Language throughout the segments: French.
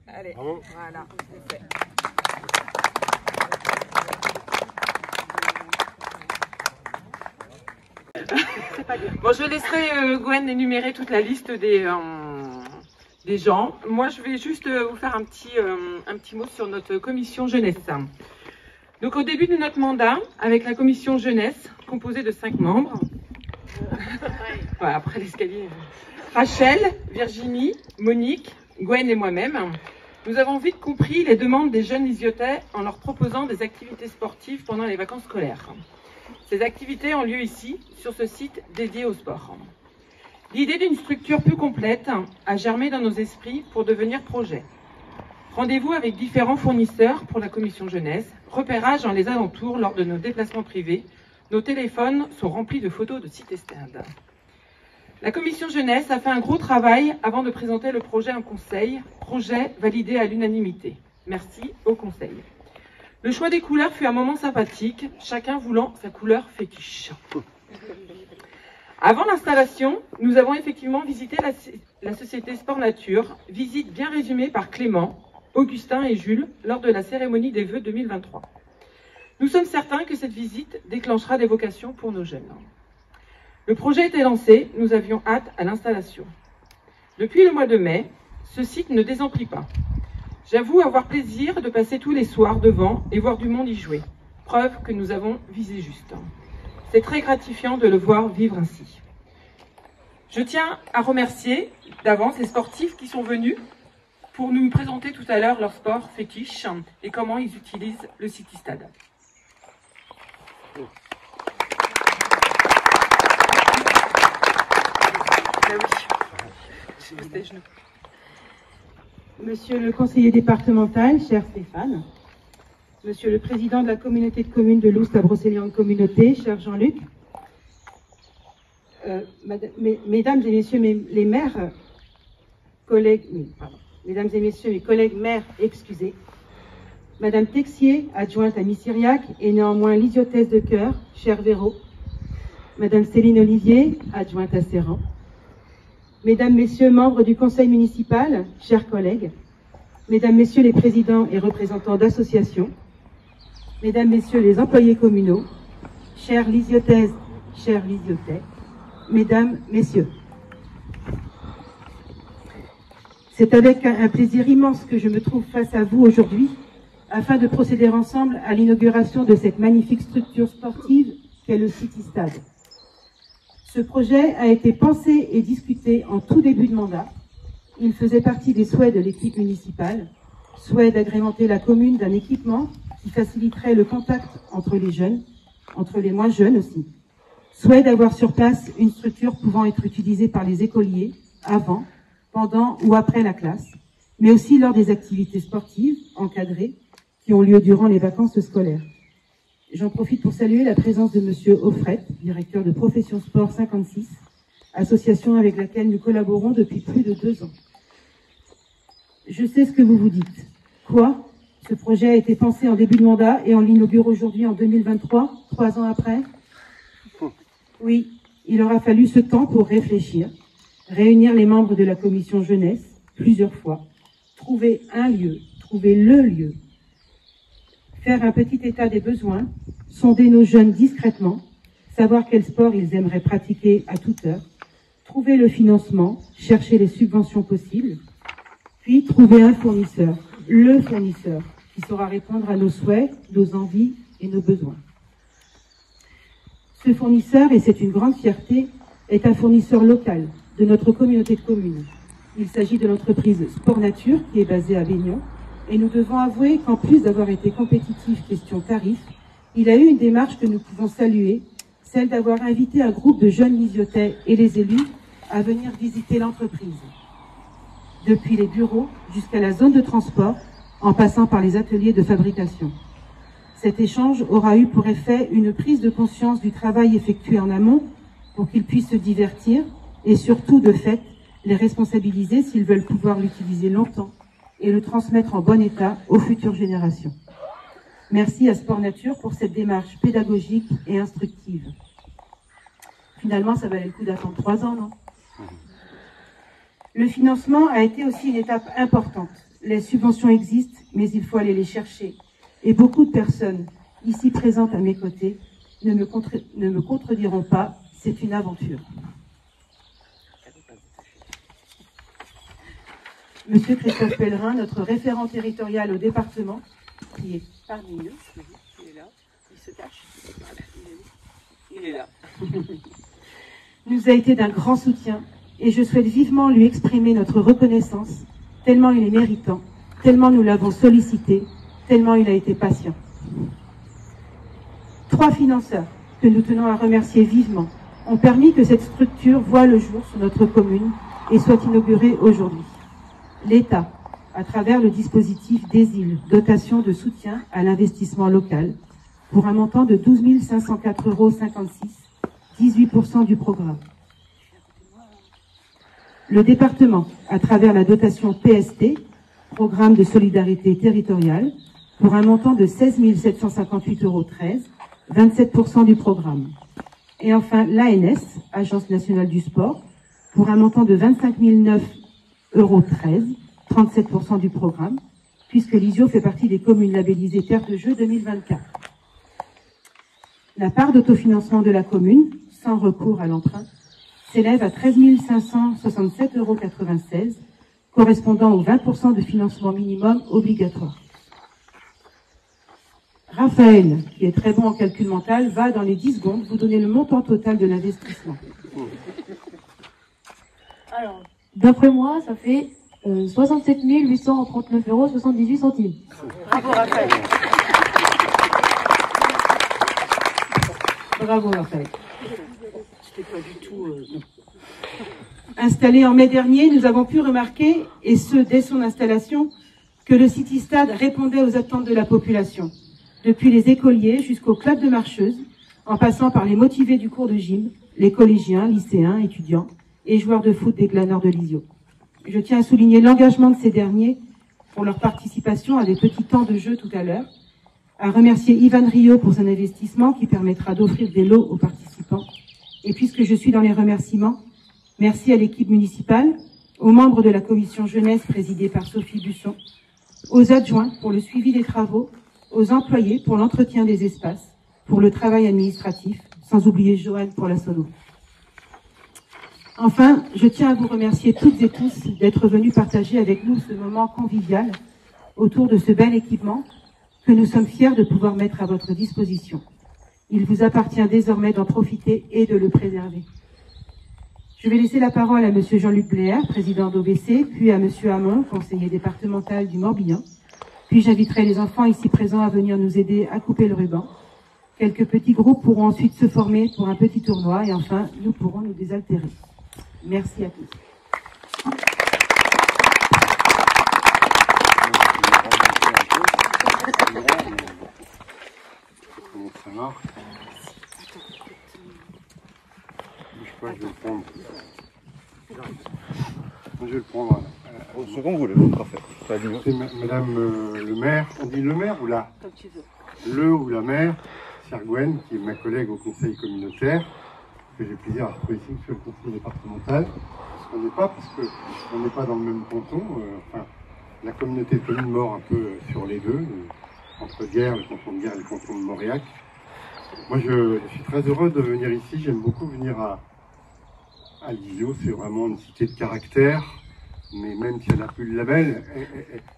Allez, bravo. Voilà, c'est fait. Bon, je laisserai Gwen énumérer toute la liste des gens. Moi, je vais juste vous faire un petit mot sur notre commission jeunesse. Donc, au début de notre mandat, avec la commission jeunesse, composée de 5 membres, voilà, après l'escalier, Rachel, Virginie, Monique, Gwen et moi-même, nous avons vite compris les demandes des jeunes Lisiautais en leur proposant des activités sportives pendant les vacances scolaires. Ces activités ont lieu ici, sur ce site dédié au sport. L'idée d'une structure plus complète a germé dans nos esprits pour devenir projet. Rendez-vous avec différents fournisseurs pour la commission jeunesse, repérage dans les alentours lors de nos déplacements privés. Nos téléphones sont remplis de photos de sites et stades. La commission jeunesse a fait un gros travail avant de présenter le projet en conseil, projet validé à l'unanimité. Merci au conseil. Le choix des couleurs fut un moment sympathique, chacun voulant sa couleur fétiche. Avant l'installation, nous avons effectivement visité la société Sport Nature, visite bien résumée par Clément, Augustin et Jules lors de la cérémonie des vœux 2023. Nous sommes certains que cette visite déclenchera des vocations pour nos jeunes. Le projet était lancé, nous avions hâte à l'installation. Depuis le mois de mai, ce site ne désemplit pas. J'avoue avoir plaisir de passer tous les soirs devant et voir du monde y jouer. Preuve que nous avons visé juste. C'est très gratifiant de le voir vivre ainsi. Je tiens à remercier d'avance les sportifs qui sont venus pour nous présenter tout à l'heure leur sport fétiche et comment ils utilisent le City Stade. Monsieur le conseiller départemental, cher Stéphane, Monsieur le président de la communauté de communes de Loos, la Brocéliande Communauté, cher Jean-Luc, mesdames et messieurs les maires, mesdames et messieurs mes collègues maires, excusez, Madame Texier, adjointe à Missiriac et néanmoins lisiotesse de cœur, cher Véro, Madame Céline Olivier, adjointe à Serran, Mesdames, Messieurs, membres du conseil municipal, chers collègues, Mesdames, Messieurs les présidents et représentants d'associations, Mesdames, Messieurs les employés communaux, chers lisiotaises, chers lisiotais, Mesdames, Messieurs. C'est avec un plaisir immense que je me trouve face à vous aujourd'hui afin de procéder ensemble à l'inauguration de cette magnifique structure sportive qu'est le City Stade. Ce projet a été pensé et discuté en tout début de mandat. Il faisait partie des souhaits de l'équipe municipale, souhait d'agrémenter la commune d'un équipement qui faciliterait le contact entre les jeunes, entre les moins jeunes aussi. Souhait d'avoir sur place une structure pouvant être utilisée par les écoliers avant, pendant ou après la classe, mais aussi lors des activités sportives encadrées qui ont lieu durant les vacances scolaires. J'en profite pour saluer la présence de Monsieur Offret, directeur de Profession Sport 56, association avec laquelle nous collaborons depuis plus de 2 ans. Je sais ce que vous vous dites. Quoi? Ce projet a été pensé en début de mandat et on l'inaugure aujourd'hui en 2023, 3 ans après? Oui, il aura fallu ce temps pour réfléchir, réunir les membres de la commission jeunesse plusieurs fois, trouver un lieu, trouver le lieu, faire un petit état des besoins, sonder nos jeunes discrètement, savoir quel sport ils aimeraient pratiquer à toute heure, trouver le financement, chercher les subventions possibles, puis trouver un fournisseur, le fournisseur, qui saura répondre à nos souhaits, nos envies et nos besoins. Ce fournisseur, et c'est une grande fierté, est un fournisseur local de notre communauté de communes. Il s'agit de l'entreprise Sport Nature qui est basée à Vénion. Et nous devons avouer qu'en plus d'avoir été compétitif question tarif, il a eu une démarche que nous pouvons saluer, celle d'avoir invité un groupe de jeunes lisiotais et les élus à venir visiter l'entreprise. Depuis les bureaux jusqu'à la zone de transport, en passant par les ateliers de fabrication. Cet échange aura eu pour effet une prise de conscience du travail effectué en amont pour qu'ils puissent se divertir et surtout, de fait, les responsabiliser s'ils veulent pouvoir l'utiliser longtemps et le transmettre en bon état aux futures générations. Merci à Sport Nature pour cette démarche pédagogique et instructive. Finalement, ça valait le coup d'attendre 3 ans, non? Le financement a été aussi une étape importante. Les subventions existent, mais il faut aller les chercher. Et beaucoup de personnes ici présentes à mes côtés ne me contrediront pas, c'est une aventure. Monsieur Christophe Pellerin, notre référent territorial au département, qui est parmi nous, il est là, il se cache, voilà, il est là, nous a été d'un grand soutien et je souhaite vivement lui exprimer notre reconnaissance, tellement il est méritant, tellement nous l'avons sollicité, tellement il a été patient. 3 financeurs que nous tenons à remercier vivement ont permis que cette structure voie le jour sur notre commune et soit inaugurée aujourd'hui. L'État, à travers le dispositif DESIL, dotation de soutien à l'investissement local, pour un montant de 12 504,56 €, 18% du programme. Le département, à travers la dotation PST, Programme de solidarité territoriale, pour un montant de 16 758,13 €, 27% du programme. Et enfin, l'ANS, Agence nationale du sport, pour un montant de 25 009,13 €, 37% du programme, puisque l'ISIO fait partie des communes labellisées Terre de Jeux 2024. La part d'autofinancement de la commune, sans recours à l'emprunt, s'élève à 13 567,96 €, correspondant aux 20% de financement minimum obligatoire. Raphaël, qui est très bon en calcul mental, va dans les 10 secondes vous donner le montant total de l'investissement. Alors, d'après moi, ça fait 67 839,78 €. Bravo Raphaël. Bravo Raphaël. C'était pas du tout... Installé en mai dernier, nous avons pu remarquer, et ce dès son installation, que le City Stade répondait aux attentes de la population, depuis les écoliers jusqu'au club de marcheuses, en passant par les motivés du cours de gym, les collégiens, lycéens, étudiants et joueurs de foot des glaneurs de l'ISIO. Je tiens à souligner l'engagement de ces derniers pour leur participation à des petits temps de jeu tout à l'heure, à remercier Ivan Rio pour son investissement qui permettra d'offrir des lots aux participants. Et puisque je suis dans les remerciements, merci à l'équipe municipale, aux membres de la commission jeunesse présidée par Sophie Busson, aux adjoints pour le suivi des travaux, aux employés pour l'entretien des espaces, pour le travail administratif, sans oublier Joanne pour la sono. Enfin, je tiens à vous remercier toutes et tous d'être venus partager avec nous ce moment convivial autour de ce bel équipement que nous sommes fiers de pouvoir mettre à votre disposition. Il vous appartient désormais d'en profiter et de le préserver. Je vais laisser la parole à M. Jean-Luc Bléaire, président d'OBC, puis à M. Hamon, conseiller départemental du Morbihan. Puis j'inviterai les enfants ici présents à venir nous aider à couper le ruban. Quelques petits groupes pourront ensuite se former pour un petit tournoi et enfin, nous pourrons nous désaltérer. Merci à tous. Comment ça marche? Je vais le prendre. Je vais le prendre. Au second, vous le parfait. C'est Madame le maire. On dit le maire ou la? Comme tu veux. Le ou la maire, chère Gwen, qui est ma collègue au conseil communautaire, que j'ai plaisir à retrouver ici sur le conseil départemental. Parce qu'on n'est pas dans le même canton. Enfin, la communauté de communes mord un peu sur les deux, entre Guerre, le canton de Guerre et le canton de Mauriac. Moi, je suis très heureux de venir ici. J'aime beaucoup venir à l'ISIO. C'est vraiment une cité de caractère. Mais même si elle n'a plus le label,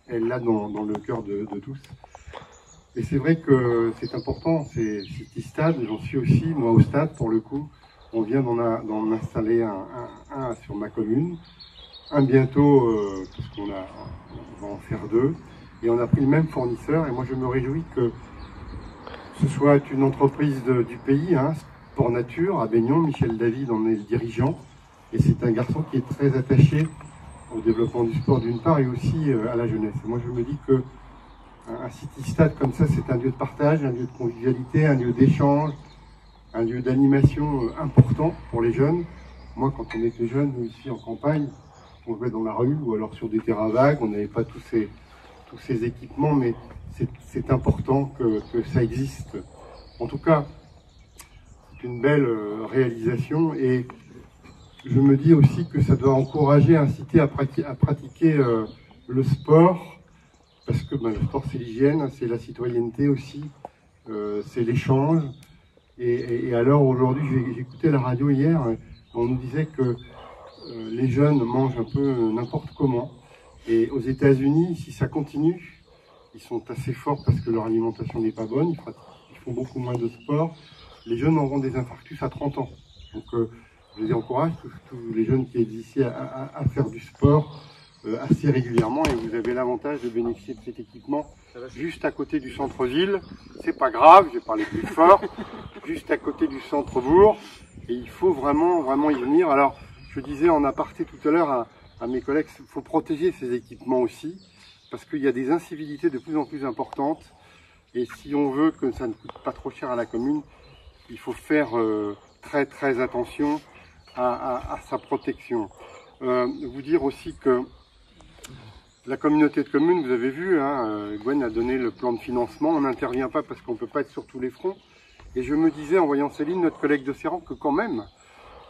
elle l'a dans le cœur de tous. Et c'est vrai que c'est important, c'est City Stade, j'en suis aussi, moi au stade pour le coup. On vient d'en installer un sur ma commune, un bientôt, parce qu'on va en faire 2. Et on a pris le même fournisseur, et moi je me réjouis que ce soit une entreprise du pays, hein, Sport Nature, à Baignon. Michel David en est le dirigeant, et c'est un garçon qui est très attaché au développement du sport d'une part, et aussi à la jeunesse. Et moi je me dis que un City Stade comme ça, c'est un lieu de partage, un lieu de convivialité, un lieu d'échange, un lieu d'animation important pour les jeunes. Moi, quand on était jeunes, nous ici en campagne, on jouait dans la rue ou alors sur des terrains vagues, on n'avait pas tous ces tous ces équipements, mais c'est important que ça existe. En tout cas, c'est une belle réalisation et je me dis aussi que ça doit encourager, inciter à pratiquer le sport, parce que le sport c'est l'hygiène, c'est la citoyenneté aussi, c'est l'échange. Et alors aujourd'hui, j'écoutais la radio hier, on nous disait que les jeunes mangent un peu n'importe comment. Et aux États-Unis, si ça continue, ils sont assez forts parce que leur alimentation n'est pas bonne, ils font beaucoup moins de sport. Les jeunes auront des infarctus à 30 ans. Donc je les encourage, tous les jeunes qui existent ici, à faire du sport assez régulièrement. Et vous avez l'avantage de bénéficier de cet équipement juste à côté du centre-ville. C'est pas grave, je vais parler plus fort. Juste à côté du centre-bourg. Et il faut vraiment y venir. Alors, je disais en aparté tout à l'heure à mes collègues, il faut protéger ces équipements aussi, parce qu'il y a des incivilités de plus en plus importantes, et si on veut que ça ne coûte pas trop cher à la commune, il faut faire très attention à sa protection. Vous dire aussi que la communauté de communes, vous avez vu, Gwen a donné le plan de financement, on n'intervient pas parce qu'on ne peut pas être sur tous les fronts, et je me disais en voyant Céline, notre collègue de Serran, que quand même,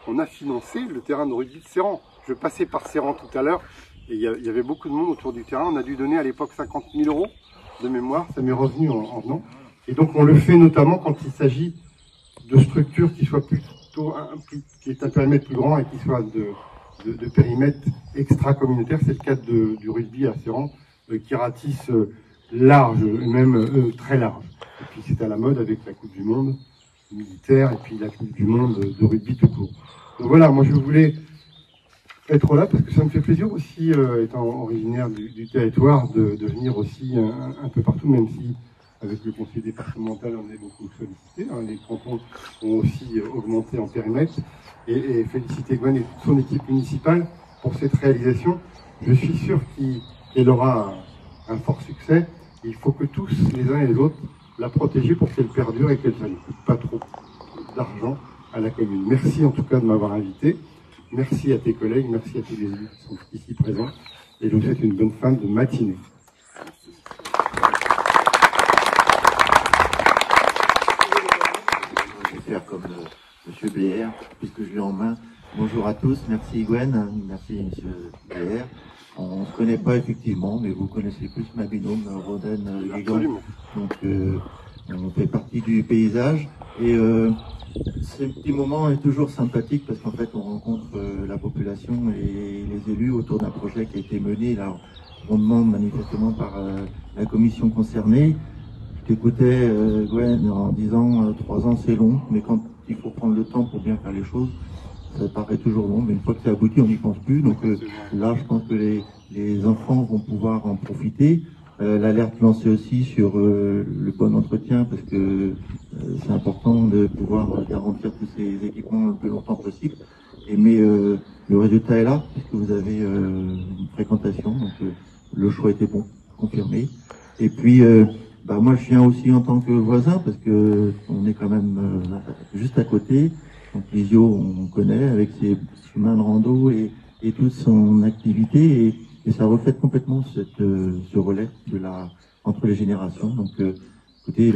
on a financé le terrain de rugby de Serran. Je passais par Serran tout à l'heure et il y avait beaucoup de monde autour du terrain. On a dû donner à l'époque 50 000 € de mémoire, ça m'est revenu en venant. Et donc on le fait notamment quand il s'agit de structures qui soient qui est un périmètre plus grand et qui soient de périmètre extra-communautaire. C'est le cas du rugby à Serran, qui ratisse large, même très large. Et puis c'est à la mode avec la Coupe du Monde militaire et puis la Coupe du Monde de rugby tout court. Donc voilà, moi je voulais être là parce que ça me fait plaisir aussi, étant originaire du territoire, de venir aussi un peu partout, même si avec le conseil départemental on est beaucoup sollicité. Les cantons ont aussi augmenté en périmètre. Et féliciter Gwen et toute son équipe municipale pour cette réalisation. Je suis sûr qu'elle aura un fort succès. Il faut que tous, les uns et les autres, la protéger pour qu'elle perdure et qu'elle ne coûte pas trop d'argent à la commune. Merci en tout cas de m'avoir invité. Merci à tes collègues, merci à tous les élus qui sont ici présents. Et je vous souhaite une bonne fin de matinée. Je vais faire comme Monsieur BR, puisque je l'ai en main. Bonjour à tous, merci Gwen, merci Monsieur BR. On ne se connaît pas effectivement, mais vous connaissez plus ma binôme, Roden Guégan. Donc on fait partie du paysage. Et ce petit moment est toujours sympathique parce qu'en fait on rencontre la population et les élus autour d'un projet qui a été mené là, rondement manifestement par la commission concernée. Je t'écoutais Gwen en disant 3 ans c'est long, mais quand il faut prendre le temps pour bien faire les choses, ça paraît toujours long, mais une fois que c'est abouti, on n'y pense plus. Donc là, je pense que les enfants vont pouvoir en profiter. L'alerte lancée aussi sur le bon entretien, parce que c'est important de pouvoir garantir tous ces équipements le plus longtemps possible. Mais le résultat est là, puisque vous avez une fréquentation, donc le choix était bon, confirmé. Et puis, moi je viens aussi en tant que voisin, parce que on est quand même juste à côté. Donc Lizio, on connaît, avec ses chemins de rando et toute son activité, et ça reflète complètement ce relais entre les générations. Donc écoutez,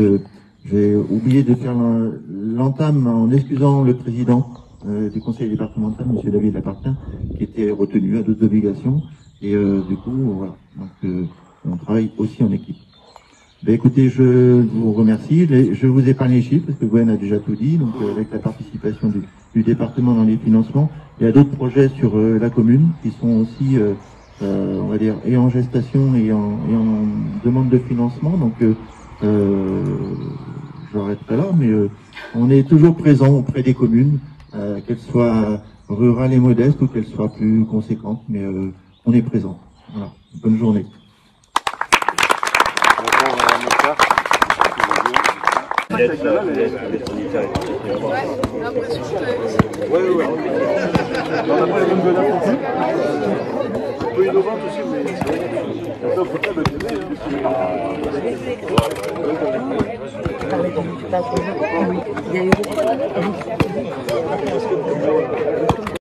j'ai oublié de faire l'entame en excusant le président du conseil départemental, M. David Lapartin, qui était retenu à d'autres obligations, et du coup, voilà, donc on travaille aussi en équipe. Écoutez, je vous remercie. Je vous épargne les chiffres, parce que Gwen a déjà tout dit, donc avec la participation du département dans les financements. Il y a d'autres projets sur la commune qui sont aussi, on va dire, et en gestation et en demande de financement. Donc, j'arrêterai là, mais on est toujours présent auprès des communes, qu'elles soient rurales et modestes ou qu'elles soient plus conséquentes, mais on est présent. Voilà. Bonne journée. Parler